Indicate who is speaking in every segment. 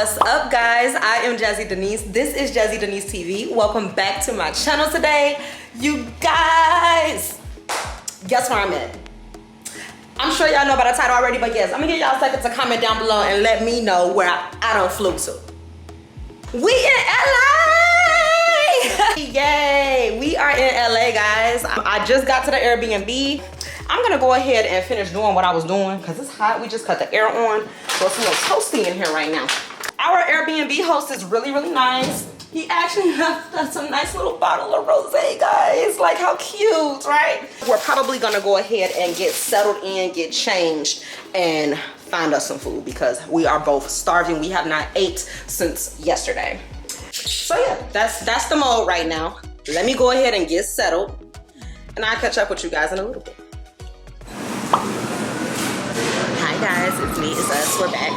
Speaker 1: What's up, guys? I am Jazzy Denise. This is Jazzy Denise TV. Welcome back to my channel today. You guys, guess where I'm at? I'm sure y'all know by the title already, but yes, I'm gonna give y'all a second to comment down below and let me know where I done flew to. We in LA! Yay! We are in LA, guys. I just got to the Airbnb. I'm gonna go ahead and finish doing what I was doing because it's hot. We just cut the air on, so it's a little toasty in here right now. Our Airbnb host is really, really nice. He actually left us a nice little bottle of rosé, guys. Like, how cute, right? We're probably gonna go ahead and get settled in, get changed, and find us some food because we are both starving. We have not ate since yesterday. So yeah, that's the mode right now. Let me go ahead and get settled, and I'll catch up with you guys in a little bit. Hi guys, it's me, it's us, we're back.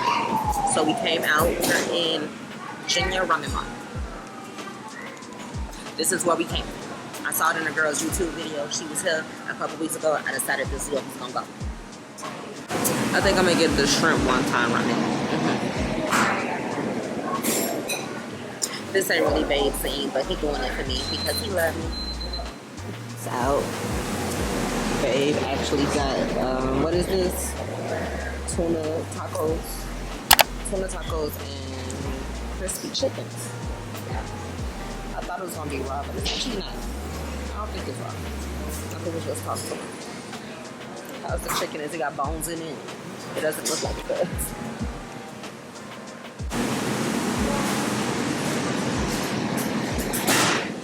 Speaker 1: So we came out, we're in Junior Ramen Mart. This is where we came. I saw it in a girl's YouTube video. She was here a couple weeks ago. I decided this is where we're gonna go. I think I'm gonna get the shrimp one-time ramen. This ain't really Babe's scene, but he doing it for me because he loves me. So, Babe actually got, what is this? Tuna tacos and crispy chickens. I thought it was gonna be raw, but it's actually not. I don't think it's raw. I think it's just possible. How's the chicken? Is it got bones in it? It doesn't look like it does.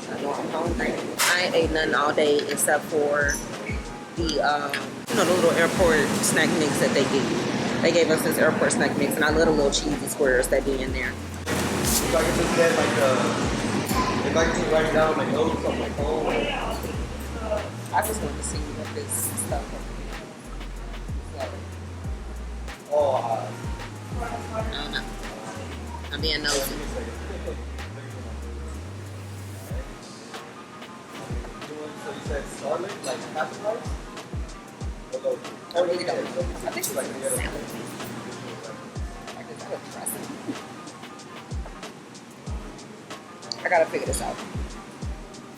Speaker 1: I know I'm hungry. I ain't ate nothing all day except for the you know, the little airport snack mix that they give you. They gave us this airport snack mix, and I love the little cheesy squares that be in there.
Speaker 2: So I can just get if I can write down my notes on my phone.
Speaker 1: I just wanted to see what this stuff was.
Speaker 2: Oh,
Speaker 1: I don't know. I'm being nosy.
Speaker 2: So you said Starlet, like appetite?
Speaker 1: I really don't. I think it's like a salad. Like a salad dressing. I gotta figure this out.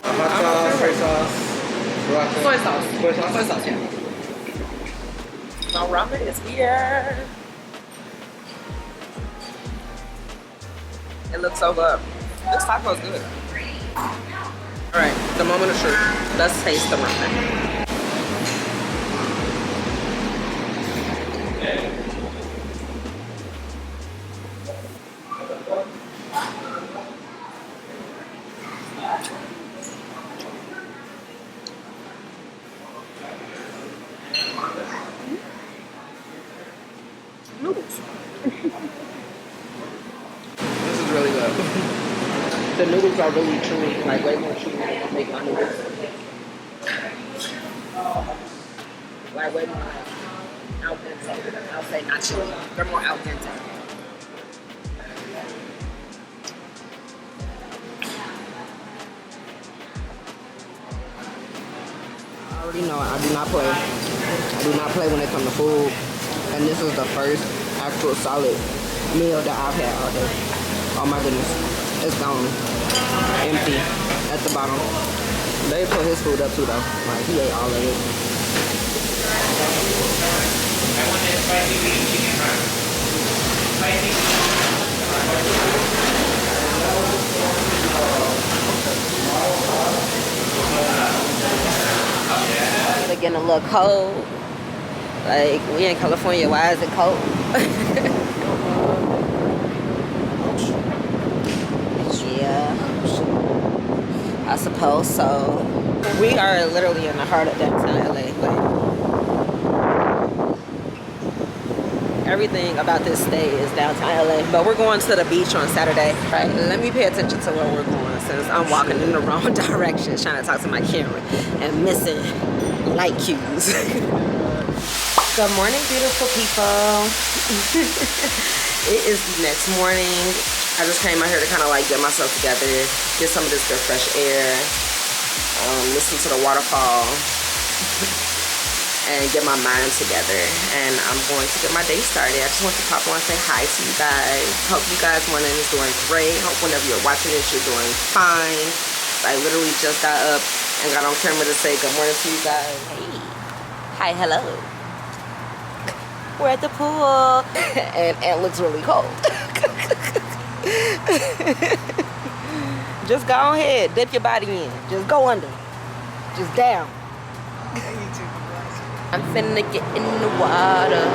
Speaker 2: Hot sauce, soy sauce,
Speaker 1: Soy sauce. Soy sauce, yeah. My ramen is here. It looks so good. This taco is good. Alright, the moment of truth. Let's taste the ramen. Noodles. This is really good. The noodles are really chewy, like way more chewy than make my noodles. Like way more al dente. I'll say not chewy. They're more al dente. I already know I do not play. I do not play when it comes to food. And this is the first actual solid meal that I've had all day. Oh my goodness. It's gone. Empty at the bottom. They put his food up too though. Like, he ate all of it. They're getting a little cold. Like, we in California, why is it cold? Yeah, I suppose so. We are literally in the heart of downtown LA. Like, everything about this state is downtown LA. But we're going to the beach on Saturday. Right, let me pay attention to where we're going since I'm walking in the wrong direction, trying to talk to my camera and missing light cues. Good morning, beautiful people. It is the next morning. I just came out here to kind of like get myself together, get some of this good fresh air, listen to the waterfall. and get my mind together. And I'm going to get my day started. I just want to pop on and say hi to you guys. Hope you guys morning is doing great. Hope whenever you're watching this, you're doing fine. I literally just got up and got on camera to say good morning to you guys. Hey. Hi, hello. We're at the pool. and it looks really cold. Just go ahead, dip your body in. Just go under. Just down. I'm finna get in the water.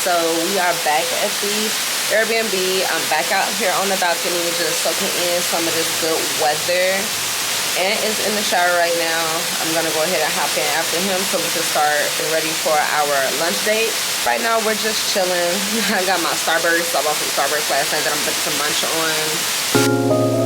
Speaker 1: So we are back at the Airbnb. I'm back out here on the balcony just soaking in some of this good weather. And is in the shower right now. I'm gonna go ahead and hop in after him so we can start getting ready for our lunch date. Right now we're just chilling. I got my Starburst. I bought some Starburst last night that I'm putting some munch on.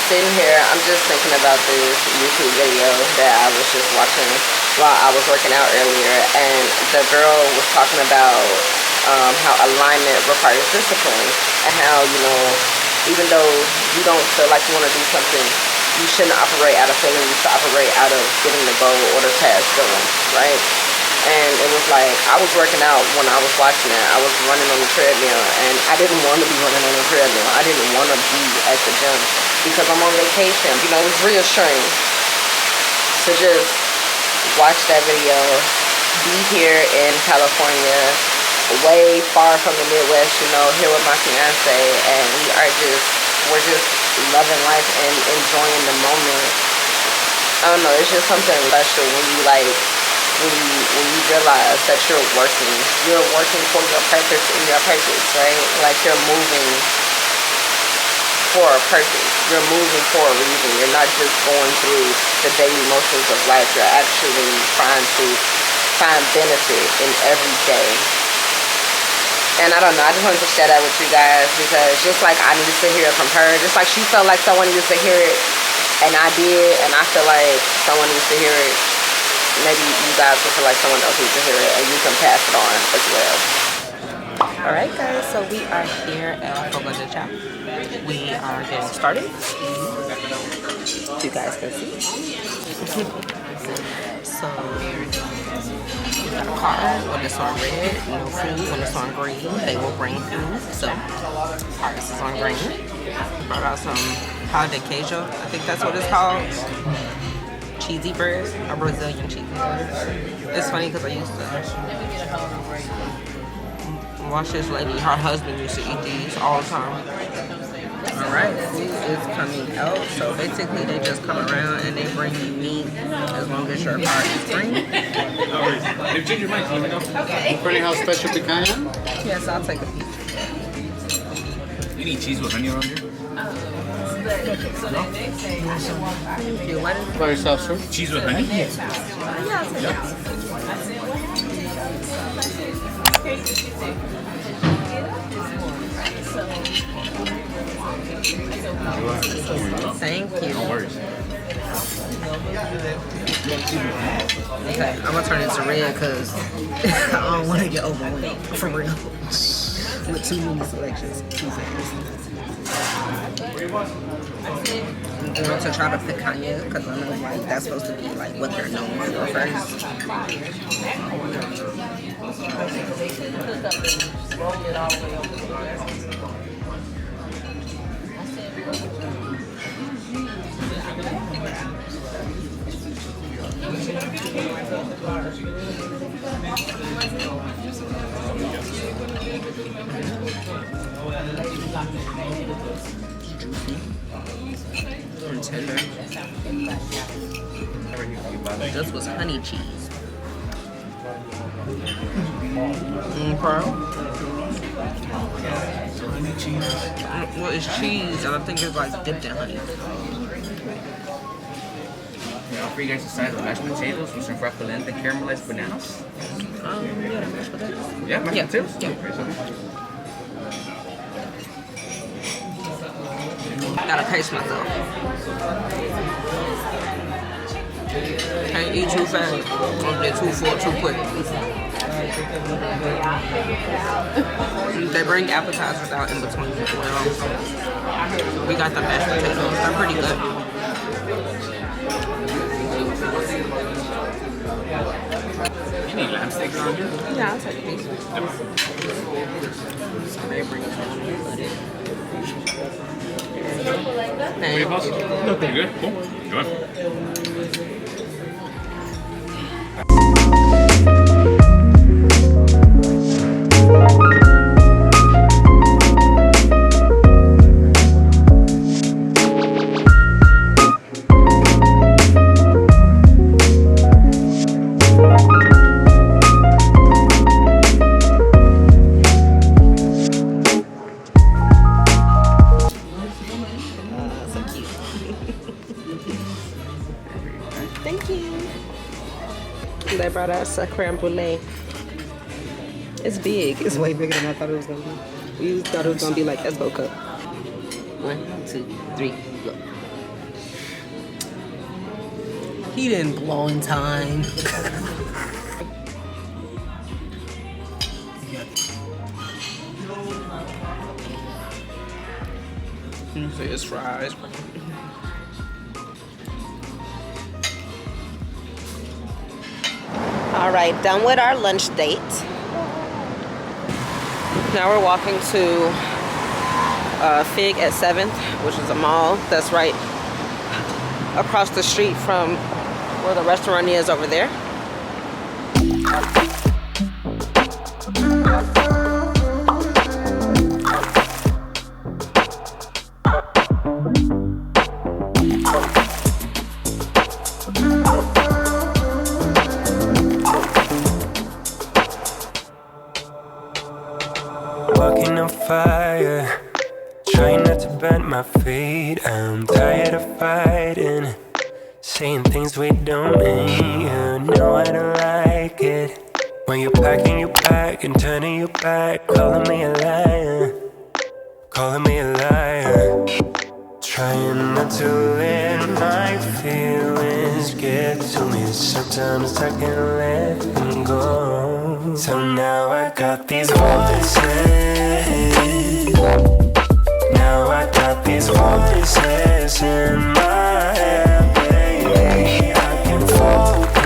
Speaker 1: Sitting here, I'm just thinking about this YouTube video that I was just watching while I was working out earlier, and the girl was talking about how alignment requires discipline, and how, you know, even though you don't feel like you want to do something, you shouldn't operate out of feeling, you should operate out of getting the goal or the task going, right? And it was like, I was working out when I was watching it. I was running on the treadmill, and I didn't want to be running on the treadmill. I didn't want to be at the gym because I'm on vacation. You know, it was reassuring to just watch that video, be here in California, way far from the Midwest, you know, here with my fiance, and we're just loving life and enjoying the moment. I don't know, it's just something special when you when you realize that you're working for your purpose and your purpose, right? Like you're moving for a purpose. You're moving for a reason. You're not just going through the daily motions of life. You're actually trying to find benefit in every day. And I don't know, I just wanted to share that with you guys because just like I needed to hear it from her, just like she felt like someone needed to hear it, and I did, and I feel like someone needs to hear it. Maybe you guys will feel like someone else needs to hear it, and you can pass it on as well. Alright guys, so we are here at Fogo de Chao. We are getting started. You guys can see. So we got a car when it's on red, no food when it's on green. They will bring food, so Harvest is on green. Brought out some pau de queijo, I think that's what it's called. Cheesy bread, a Brazilian cheesy bread. It's funny because I used to watch this lady, her husband used to eat these all the time. Alright, food is coming out. So basically they just come around and they bring you meat as long as your card is green.
Speaker 3: They've changed your mind, let me know. Okay. Burning House Special Picanha?
Speaker 1: Yes, I'll take a piece.
Speaker 3: You need cheese with honey around here?
Speaker 1: You want it?
Speaker 3: By yourself, sir? Cheese with honey?
Speaker 1: Yeah, I'll take it. Thank you.
Speaker 3: No worries.
Speaker 1: Okay, I'm gonna turn it to red because I don't want to get overwhelmed for real. With too many selections. I'm going to try to pick Kanye because I know like that's supposed to be like what they're known for first. And tender. This was honey cheese. Honey cheese. Well, it's cheese, and I think it's like dipped in honey.
Speaker 4: I'll offer you guys a side of mashed potatoes with some frappolente caramelized bananas.
Speaker 1: Yeah, the mashed potatoes.
Speaker 4: Yeah, mashed potatoes?
Speaker 1: Yeah. Gotta pace myself. Can't eat too fast. Don't get too full too quick. They bring appetizers out in between as well. We got the mashed potatoes. They're pretty good.
Speaker 3: You need lamb steaks around here?
Speaker 1: Yeah, I'll take a piece. So they bring it Thank you.
Speaker 3: No, pretty good. Cool. Go on.
Speaker 1: Thank you. They brought us a creme brulee. It's big. It's way bigger than I thought it was gonna be. We thought it was gonna be like Esbo cup. 1, 2, 3, go. He didn't blow in time. See his fries. All right, done with our lunch date. Now we're walking to Fig at 7th, which is a mall that's right across the street from where the restaurant is over there.
Speaker 5: Walking on fire, trying not to bend my feet. I'm tired of fighting, saying things we don't mean. You know I don't like it when you're packing your bag and turning your back, calling me a liar, calling me a liar. Trying not to let my feelings get to me. Sometimes I can't let them go. So now I got these voices. Now I got these voices in my head, baby. I can focus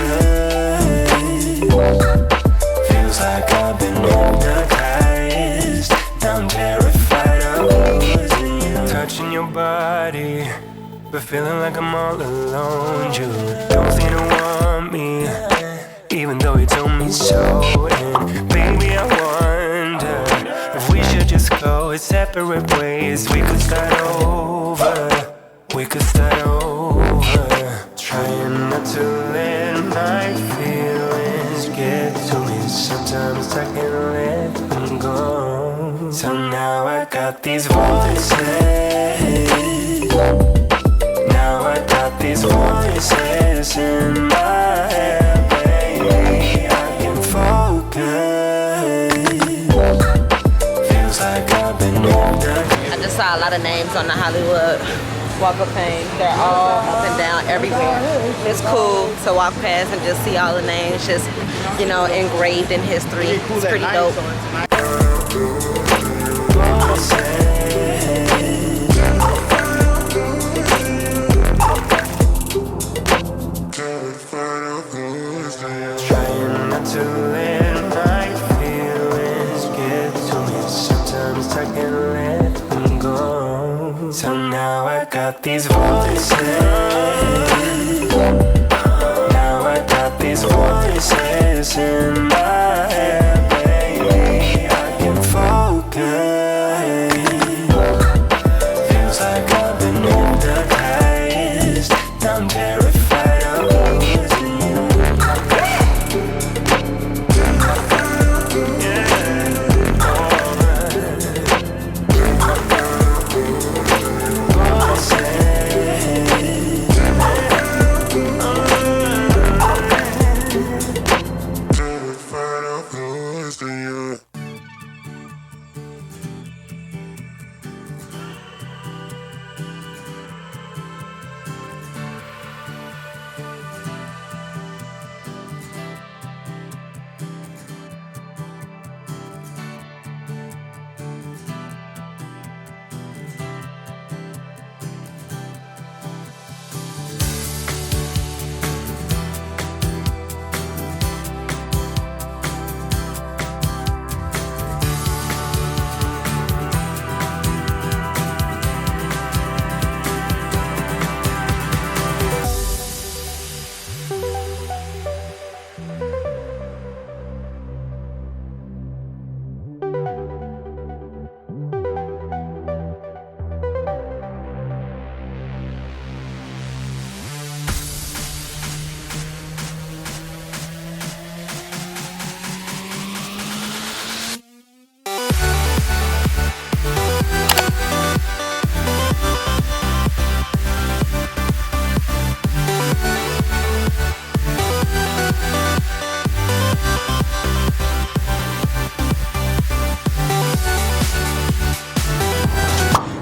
Speaker 5: but feeling like I'm all alone. You don't seem to want me, even though you told me so. And baby, I wonder if we should just go separate ways. We could start over, we could start over. Trying not to let my feelings get to me. Sometimes I can't let them go. So now I got these voices. Now I got these voices in my head, baby. I can focus. Feels like I've been moved on.
Speaker 1: I just saw a lot of names on the Hollywood Walk of Fame. They're all up and down everywhere. It's cool to walk past and just see all the names just, you know, engraved in history. It's pretty dope.
Speaker 5: Trying not to let my feelings get to me. Sometimes I can't let them go. So now I got these voices. Now I got these voices in my head, baby. I can focus. Feels like I've been hypnotized. I'm terrified of losing you.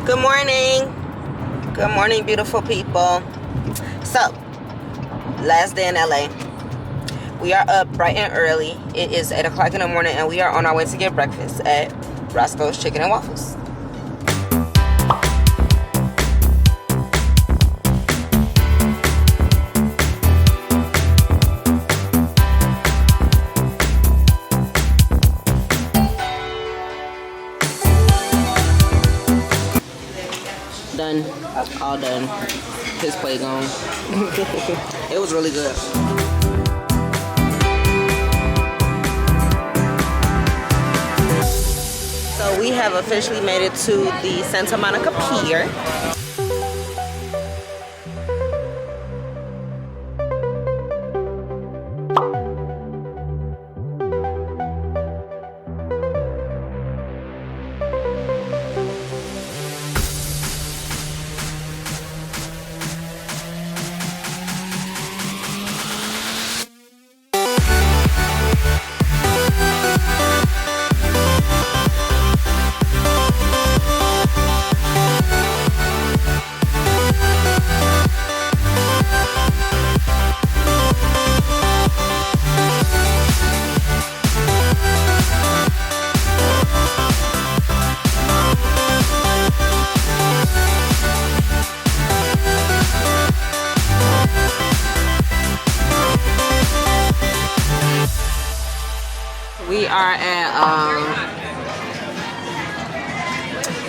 Speaker 1: Good morning. Good morning, beautiful people. So, last day in LA. We are up bright and early. It is 8 o'clock in the morning and we are on our way to get breakfast at Roscoe's Chicken and Waffles. Done. All done. His plate gone. It was really good. So we have officially made it to the Santa Monica Pier. We are at,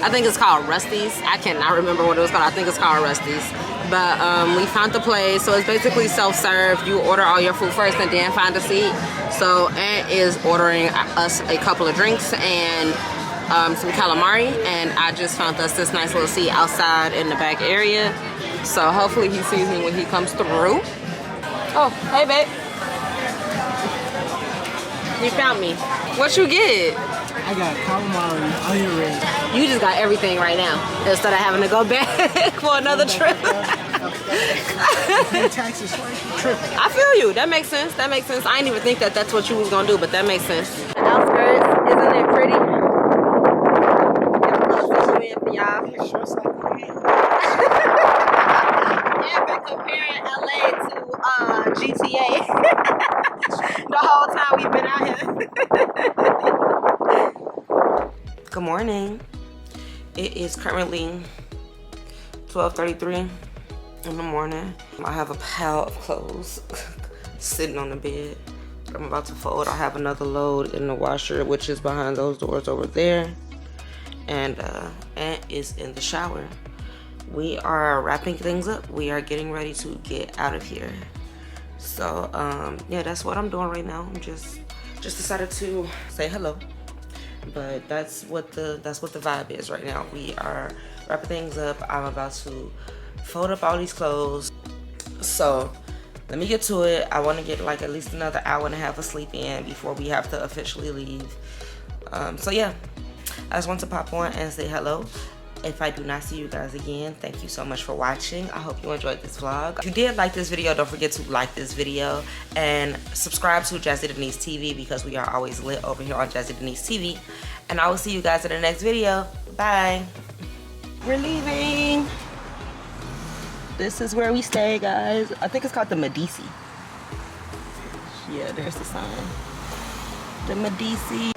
Speaker 1: I think it's called Rusty's. I cannot remember what it was called. I think it's called Rusty's. But we found the place, so it's basically self-serve. You order all your food first and then find a seat. So Aunt is ordering us a couple of drinks and some calamari, and I just found us this nice little seat outside in the back area. So hopefully he sees me when he comes through. Oh, hey babe. You found me. What you get?
Speaker 6: I got calamari, onion rings.
Speaker 1: You just got everything right now instead of having to go back for another trip.
Speaker 6: Pay taxes twice, you tripping.
Speaker 1: I feel you. That makes sense. That makes sense. I didn't even think that that's what you was gonna do, but that makes sense. The outskirts, isn't it pretty? Get a little y'all. Yeah, been comparing LA to GTA. The whole time we've been out here. Good morning. It is currently 12:33 in the morning. I have a pile of clothes sitting on the bed that I'm about to fold. I have another load in the washer, which is behind those doors over there. And Aunt is in the shower. We are wrapping things up. We are getting ready to get out of here. So yeah, that's what I'm doing right now. I'm just decided to say hello. But that's what the vibe is right now. We are wrapping things up. I'm about to fold up all these clothes. So let me get to it. I want to get like at least another hour and a half of sleep in before we have to officially leave. So yeah, I just want to pop on and say hello. If I do not see you guys again, thank you so much for watching. I hope you enjoyed this vlog. If you did like this video, don't forget to like this video and subscribe to Jazzy Denise TV because we are always lit over here on Jazzy Denise TV. And I will see you guys in the next video. Bye. We're leaving. This is where we stay, guys. I think it's called the Medici. Yeah, there's the sign. The Medici.